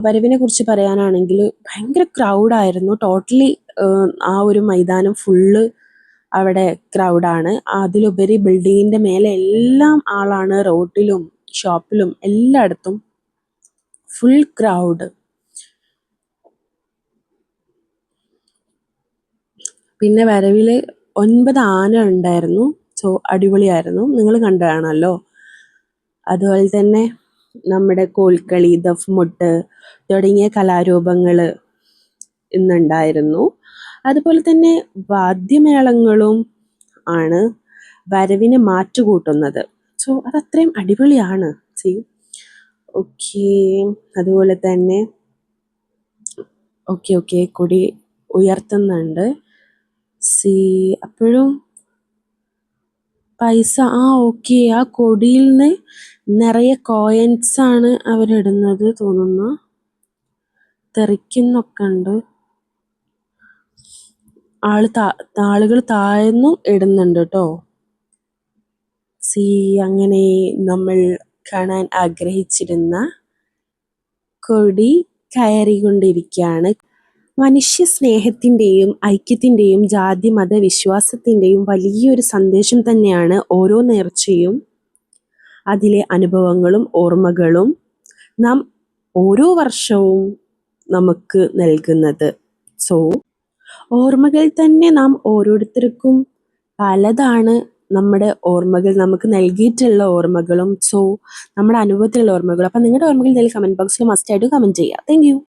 വരവിനെ കുറിച്ച് പറയാനാണെങ്കിൽ ഭയങ്കര ക്രൗഡായിരുന്നു ടോട്ടലി. ആ ഒരു മൈതാനം ഫുള്ള് അവിടെ ക്രൗഡാണ്. അതിലുപരി ബിൽഡിങ്ങിൻ്റെ മേലെ എല്ലാം ആളാണ്. റോഡിലും ഷോപ്പിലും എല്ലായിടത്തും ഫുൾ ക്രൗഡ്. പിന്നെ വരവിൽ 9 ആന ഉണ്ടായിരുന്നു. സോ അടിപൊളിയായിരുന്നു. നിങ്ങൾ കണ്ടതാണല്ലോ. അതുപോലെ തന്നെ നമ്മുടെ കോൽക്കളി, ദഫ്മുട്ട് തുടങ്ങിയ കലാരൂപങ്ങൾ ഇന്നുണ്ടായിരുന്നു. അതുപോലെ തന്നെ വാദ്യമേളങ്ങളും ആണ് വരവിനെ മാറ്റുകൂട്ടുന്നത്. സോ അതത്രയും അടിപൊളിയാണ്. C okay. അതുപോലെ തന്നെ ഓക്കെ കൊടി ഉയർത്തുന്നുണ്ട്. സി അപ്പോഴും പൈസ ഓക്കെ. ആ കൊടിയിൽ നിന്ന് നിറയെ കോയിൻസ് ആണ് അവരിടുന്നത് തോന്നുന്നു. തെറിക്കുന്നൊക്കെ ഉണ്ട്. ആളുകൾ താഴ്ന്നും ഇടുന്നുണ്ട് കേട്ടോ. സി അങ്ങനെ നമ്മൾ കാണാൻ ആഗ്രഹിച്ചിരുന്ന കൊടി കയറിക്കൊണ്ടിരിക്കുകയാണ്. മനുഷ്യ സ്നേഹത്തിൻ്റെയും ഐക്യത്തിൻ്റെയും ജാതി മത വിശ്വാസത്തിൻ്റെയും വലിയൊരു സന്ദേശം തന്നെയാണ് ഓരോ നേർച്ചയും അതിലെ അനുഭവങ്ങളും ഓർമ്മകളും നാം ഓരോ വർഷവും നമുക്ക് നൽകുന്നത്. സോ ഓർമ്മകൾ തന്നെ നാം ഓരോരുത്തർക്കും പലതാണ്. നമ്മുടെ ഓർമ്മകൾ നമുക്ക് നൽകിയിട്ടുള്ള ഓർമ്മകളും സോ നമ്മുടെ അനുഭവത്തിലുള്ള ഓർമ്മകളും. അപ്പം നിങ്ങളുടെ ഓർമ്മകൾ എന്തെങ്കിലും കമൻറ്റ് ബോക്സിൽ മസ്റ്റായിട്ട് കമൻറ്റ് ചെയ്യുക. Thank you.